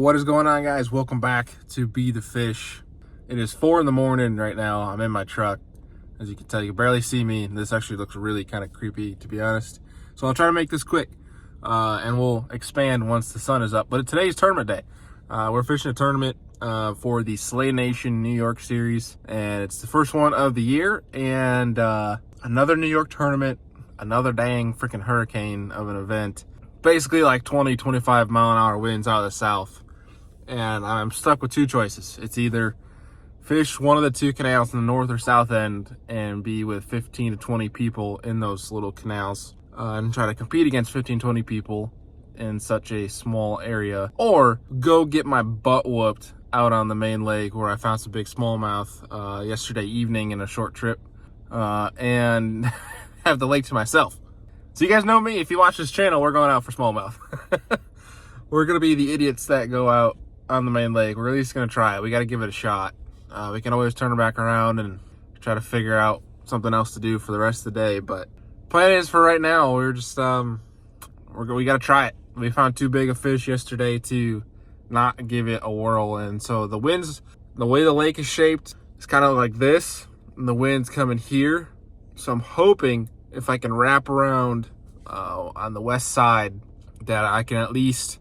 What is going on, guys? Welcome back to Be the Fish. It is 4 in the morning right now. I'm in my truck. As you can tell, you can barely see me. This actually looks really kind of creepy, to be honest. So I'll try to make this quick, and we'll expand once the sun is up. But today's tournament day. We're fishing a tournament for the Slay Nation New York Series, and it's the first one of the year. And another New York tournament, another dang freaking hurricane of an event. Basically like 20-25 mile an hour winds out of the south. And I'm stuck with two choices. It's either fish one of the two canals in the north or south end and be with 15 to 20 people in those little canals and try to compete against 15-20 people in such a small area, or go get my butt whooped out on the main lake where I found some big smallmouth yesterday evening in a short trip and have the lake to myself. So you guys know me. If you watch this channel, we're going out for smallmouth. We're gonna be the idiots that go out on the main lake. We're at least gonna try it. We got to give it a shot. We can always turn it back around and try to figure out something else to do for the rest of the day. But plan is for right now, we're just we got to try it. We found too big a fish yesterday to not give it a whirl. And so the winds, the way the lake is shaped, it's kind of like this, and the wind's coming here. So I'm hoping if I can wrap around on the west side, that I can at least,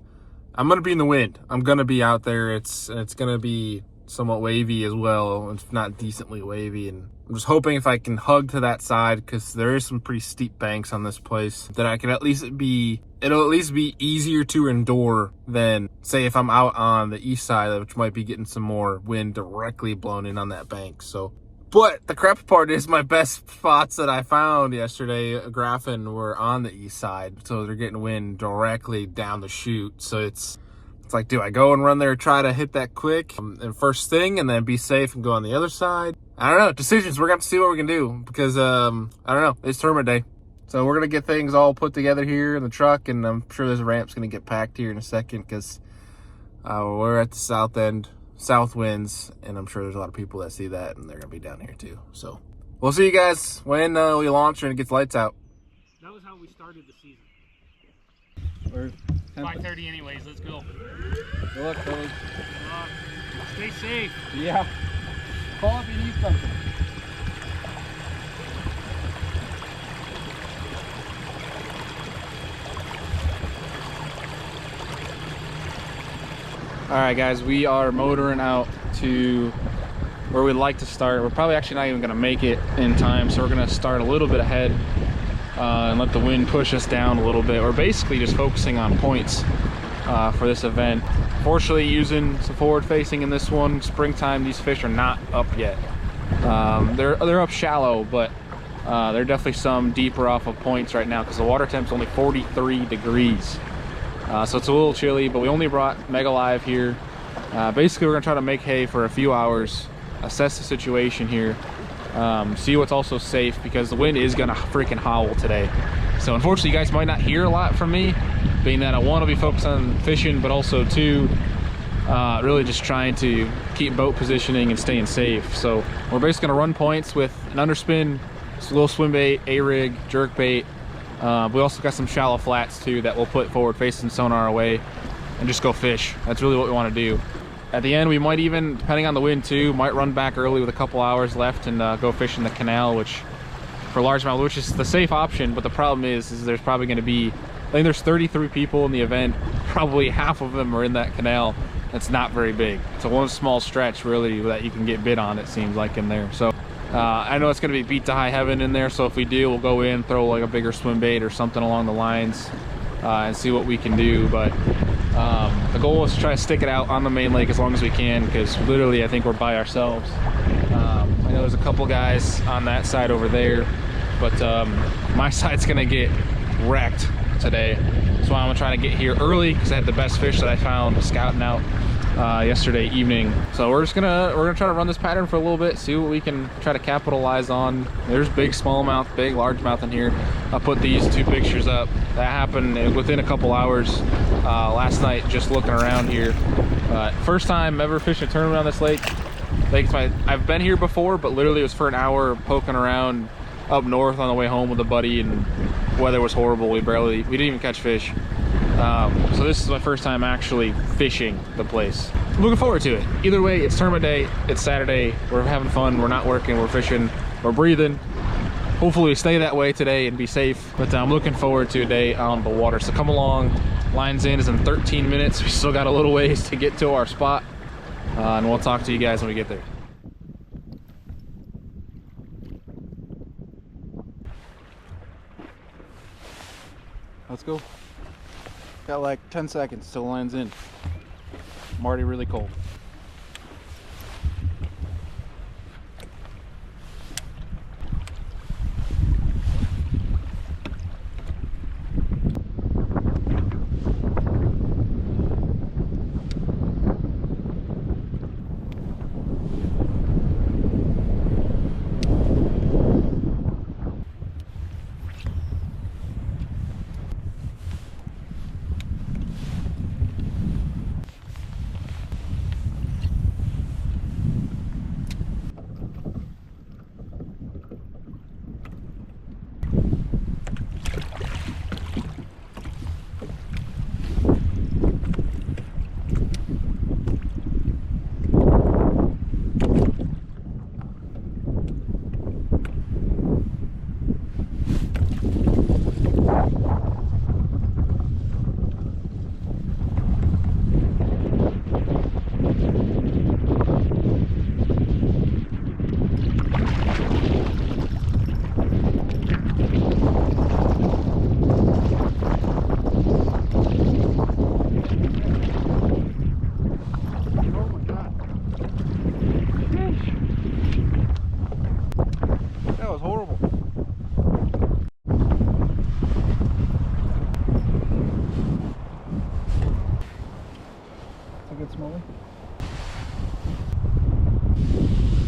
I'm going to be in the wind. I'm going to be out there. It's going to be somewhat wavy as well. It's not decently wavy. And I'm just hoping if I can hug to that side, because there is some pretty steep banks on this place, that I can at least be, it'll at least be easier to endure than, say, if I'm out on the east side, which might be getting some more wind directly blown in on that bank. So, but the crap part is my best spots that I found yesterday, graphing, were on the east side. So they're getting wind directly down the chute. So it's like, do I go and run there, try to hit that quick and first thing, and then be safe and go on the other side? I don't know. Decisions. We're going to have to see what we can do, because I don't know. It's tournament day. So we're going to get things all put together here in the truck, and I'm sure this ramp's going to get packed here in a second, because we're at the south end. South winds, and I'm sure there's a lot of people that see that, and they're gonna be down here too. So we'll see you guys when we launch and it gets lights out. That was how we started the season. We're 5:30 anyways. Let's go. Good luck, fellas. Stay safe. Yeah. Call if you need something. All right, guys, we are motoring out to where we'd like to start. We're probably actually not even gonna make it in time, so we're gonna start a little bit ahead and let the wind push us down a little bit. We're basically just focusing on points for this event. Fortunately, using some forward facing in this one. Springtime, these fish are not up yet. They're up shallow, but there are definitely some deeper off of points right now, because the water temp's only 43 degrees. So it's a little chilly, but we only brought Mega Live here. Basically, we're gonna try to make hay for a few hours, assess the situation here, see what's also safe, because the wind is gonna freaking howl today. So unfortunately, you guys might not hear a lot from me, being that I want to be focused on fishing, but also too, really just trying to keep boat positioning and staying safe. So we're basically gonna run points with an underspin, a little swim bait, A-rig, jerk bait. We also got some shallow flats too that we'll put forward facing sonar away and just go fish. That's really what we want to do. At the end, we might even, depending on the wind too, might run back early with a couple hours left and go fish in the canal, which for largemouth, which is the safe option. But the problem is there's probably going to be, I think there's 33 people in the event. Probably half of them are in that canal. It's not very big. It's a one small stretch really that you can get bit on, it seems like, in there. So I know it's going to be beat to high heaven in there, so if we do, we'll go in, throw like a bigger swim bait or something along the lines and see what we can do. But the goal is to try to stick it out on the main lake as long as we can, because literally I think we're by ourselves. I know there's a couple guys on that side over there, but my side's going to get wrecked today. So I'm going to try to get here early, because I had the best fish that I found scouting out yesterday evening. So we're gonna try to run this pattern for a little bit, see what we can try to capitalize on. There's big smallmouth, big largemouth in here. I'll put these two pictures up. That happened within a couple hours last night, just looking around here. First time ever fishing a tournament on this lake. I've been here before, but literally it was for an hour poking around up north on the way home with a buddy, and weather was horrible. We didn't even catch fish. So this is my first time actually fishing the place. I'm looking forward to it. Either way, it's tournament day, it's Saturday, we're having fun, we're not working, we're fishing, we're breathing. Hopefully we stay that way today and be safe, but I'm looking forward to a day on the water. So come along, Lines In is in 13 minutes. We still got a little ways to get to our spot, and we'll talk to you guys when we get there. Let's go. Got like 10 seconds till Lines In. I'm already really cold. Smaller.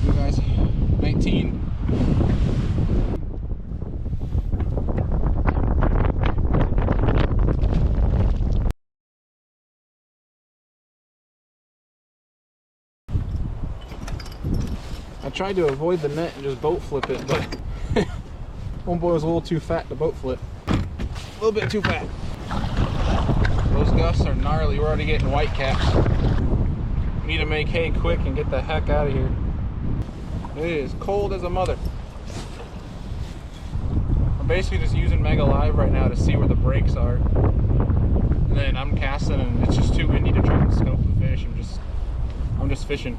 You guys, 19. I tried to avoid the net and just boat flip it, but one boy was a little too fat to boat flip. A little bit too fat. Those gusts are gnarly. We're already getting white caps. We need to make hay quick and get the heck out of here. It is cold as a mother. I'm basically just using Mega Live right now to see where the breaks are. And then I'm casting and it's just too windy to try and scope the fish. I'm just fishing.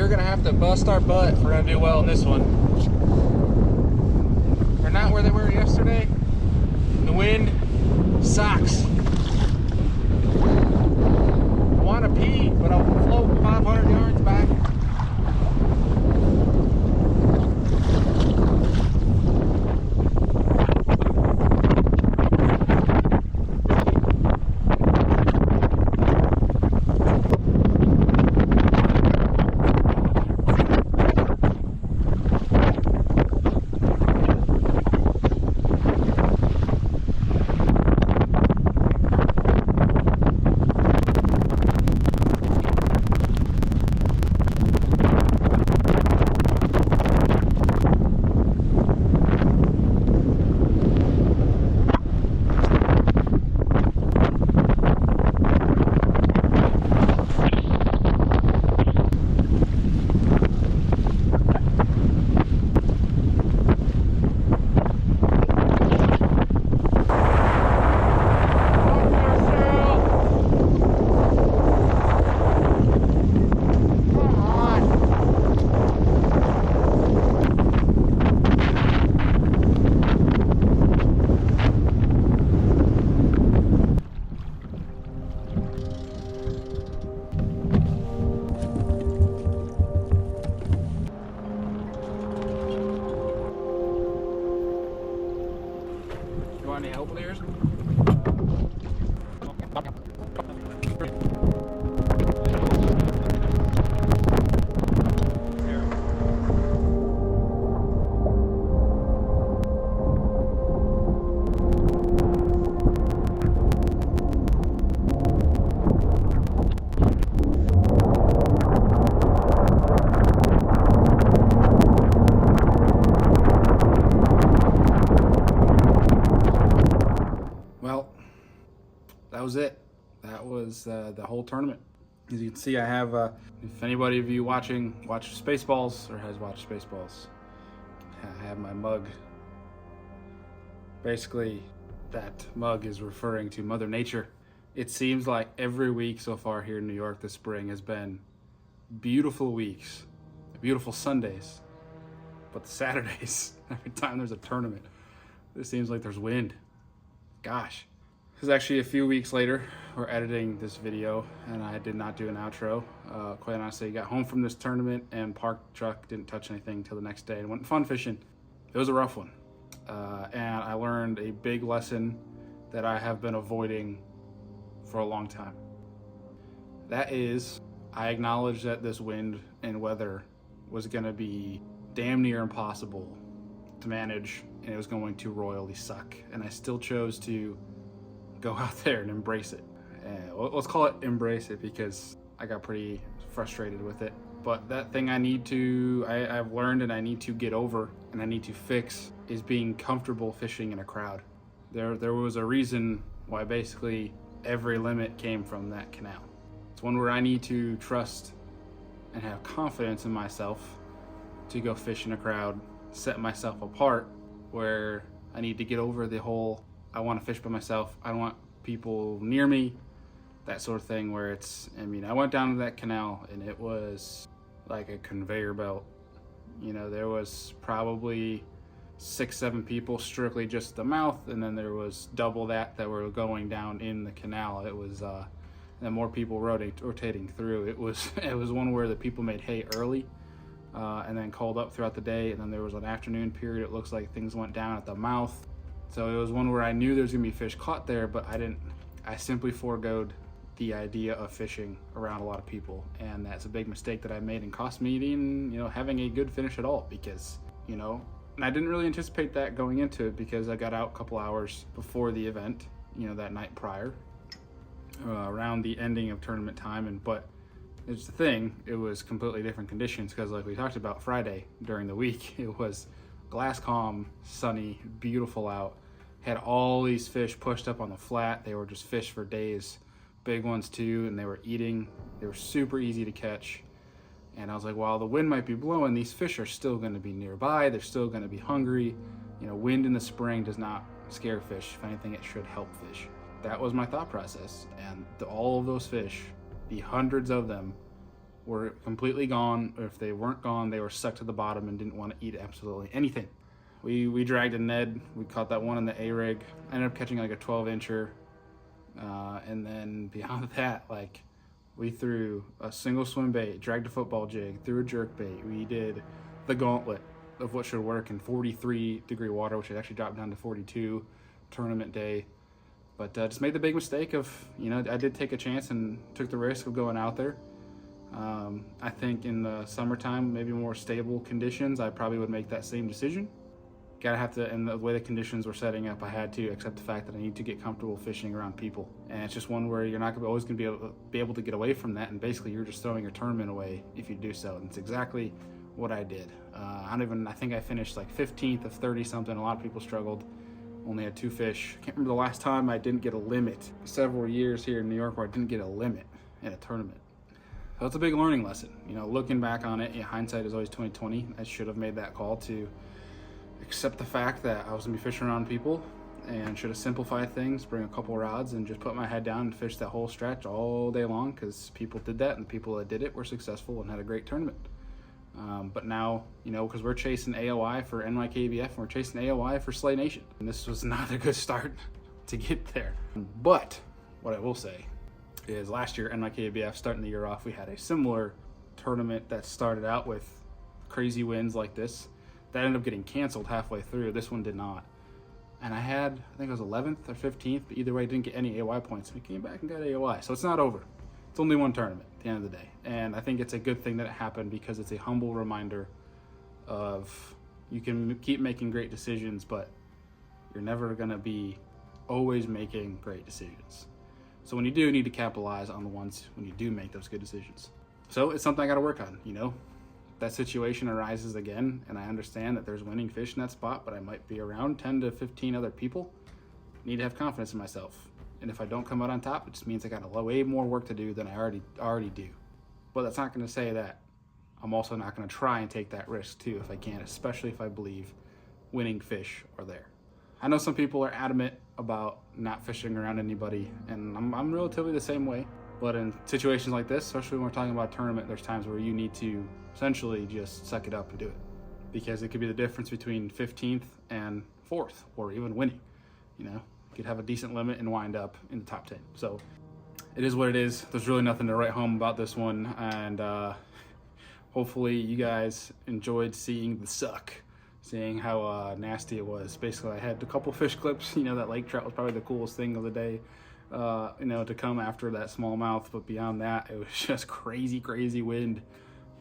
we're gonna have to bust our butt if we're gonna do well in this one. We're not where they were yesterday. The wind sucks. I wanna pee, but I'll float 500 yards back. Any help with yours? That was it. That was the whole tournament. As you can see, I have, if anybody of you watch Spaceballs or has watched Spaceballs, I have my mug. Basically, that mug is referring to Mother Nature. It seems like every week so far here in New York this spring has been beautiful weeks, beautiful Sundays, but the Saturdays, every time there's a tournament, it seems like there's wind. Gosh. This is actually a few weeks later. We're editing this video and I did not do an outro. Quite honestly, got home from this tournament and parked the truck, didn't touch anything until the next day and went fun fishing. It was a rough one. And I learned a big lesson that I have been avoiding for a long time. That is, I acknowledged that this wind and weather was gonna be damn near impossible to manage and it was going to royally suck. And I still chose to go out there and embrace it. Let's call it embrace it because I got pretty frustrated with it. But that thing I've learned and I need to get over and I need to fix is being comfortable fishing in a crowd. There was a reason why basically every limit came from that canal. It's one where I need to trust and have confidence in myself to go fish in a crowd, set myself apart, where I need to get over the whole I want to fish by myself, I don't want people near me, that sort of thing, where it's, I mean, I went down to that canal and it was like a conveyor belt. You know, there was probably 6-7 people strictly just the mouth, and then there was double that were going down in the canal. It was and more people rotating through. It was one where the people made hay early and then called up throughout the day, and then there was an afternoon period. It looks like things went down at the mouth. So it was one where I knew there was gonna be fish caught there, but I simply foregoed the idea of fishing around a lot of people. And that's a big mistake that I made and cost me even, having a good finish at all, because, and I didn't really anticipate that going into it because I got out a couple hours before the event, that night prior, around the ending of tournament time. But it's the thing, it was completely different conditions because like we talked about Friday during the week, it was glass calm, sunny, beautiful out. Had all these fish pushed up on the flat. They were just fish for days, big ones too, and they were eating. They were super easy to catch. And I was like, while the wind might be blowing, these fish are still going to be nearby. They're still going to be hungry. Wind in the spring does not scare fish. If anything, it should help fish. That was my thought process. And all of those fish, the hundreds of them, were completely gone, or if they weren't gone, they were stuck to the bottom and didn't want to eat absolutely anything. We dragged a Ned. We caught that one in the A-rig. I ended up catching like a 12-incher. And then beyond that, like, we threw a single swim bait, dragged a football jig, threw a jerk bait. We did the gauntlet of what should work in 43-degree water, which had actually dropped down to 42 tournament day. But just made the big mistake of, you know, I did take a chance and took the risk of going out there. I think in the summertime, maybe more stable conditions, I probably would make that same decision. Gotta have to, and the way the conditions were setting up, I had to accept the fact that I need to get comfortable fishing around people. And it's just one where you're not always gonna be able to get away from that, and basically you're just throwing your tournament away if you do so. And it's exactly what I did. I think I finished like 15th of 30 something. A lot of people struggled. Only had 2 fish. Can't remember the last time I didn't get a limit. Several years here in New York where I didn't get a limit in a tournament. So it's a big learning lesson. You know, looking back on it, hindsight is always 20/20. I should have made that call to accept the fact that I was gonna be fishing around people, and should have simplified things, bring a couple rods and just put my head down and fish that whole stretch all day long, because people did that, and the people that did it were successful and had a great tournament. But now, you know, because we're chasing AOI for NYKBF and we're chasing AOI for Slay Nation, and this was not a good start to get there. But what I will say is last year, NYKBF, starting the year off, we had a similar tournament that started out with crazy winds like this. That ended up getting canceled halfway through. This one did not. And I think it was 11th or 15th, but either way, didn't get any AOI points. We came back and got AOI. So it's not over. It's only one tournament at the end of the day. And I think it's a good thing that it happened, because it's a humble reminder of you can keep making great decisions, but you're never going to be always making great decisions. So when you do, you need to capitalize on the ones when you do make those good decisions. So it's something I got to work on, you know. That situation arises again, and I understand that there's winning fish in that spot, but I might be around 10 to 15 other people. I need to have confidence in myself. And if I don't come out on top, it just means I got way more work to do than I already do. But that's not going to say that I'm also not going to try and take that risk too if I can, especially if I believe winning fish are there. I know some people are adamant about not fishing around anybody, and I'm relatively the same way. But in situations like this, especially when we're talking about a tournament, there's times where you need to essentially just suck it up and do it, because it could be the difference between 15th and 4th, or even winning. You know, you could have a decent limit and wind up in the top 10. So it is what it is. There's really nothing to write home about this one, and hopefully you guys enjoyed seeing the suck, seeing how nasty it was. Basically, I had a couple fish clips. You know, that lake trout was probably the coolest thing of the day. You know, to come after that smallmouth, but beyond that, it was just crazy wind.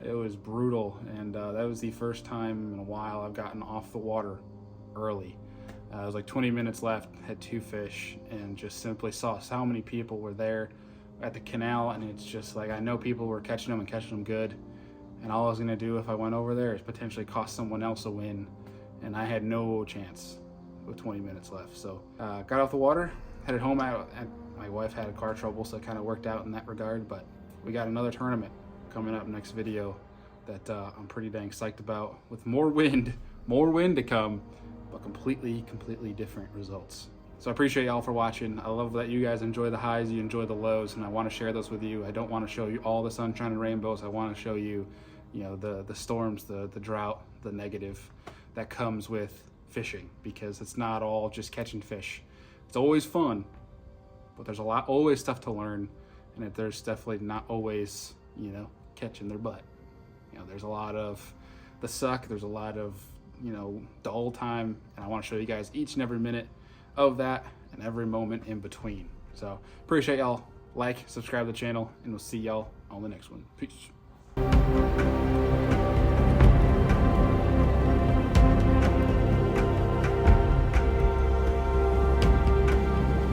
It was brutal, and that was the first time in a while I've gotten off the water early. It was like 20 minutes left, had 2 fish, and just simply saw how many people were there at the canal, and it's just like, I know people were catching them and catching them good, and all I was gonna do if I went over there is potentially cost someone else a win, and I had no chance with 20 minutes left. So got off the water, headed home. My wife had a car trouble, so it kind of worked out in that regard, but we got another tournament coming up next video that I'm pretty dang psyched about, with more wind to come, but completely different results. So I appreciate y'all for watching. I love that you guys enjoy the highs, you enjoy the lows, and I want to share those with you. I don't want to show you all the sunshine and rainbows. I want to show you, you know, the storms, the drought, the negative that comes with fishing, because it's not all just catching fish. It's always fun, but there's always stuff to learn, and there's definitely not always, you know, catching their butt. You know, there's a lot of the suck, there's a lot of, you know, dull time, and I want to show you guys each and every minute of that and every moment in between. So appreciate y'all. Like, subscribe to the channel, and we'll see y'all on the next one. Peace.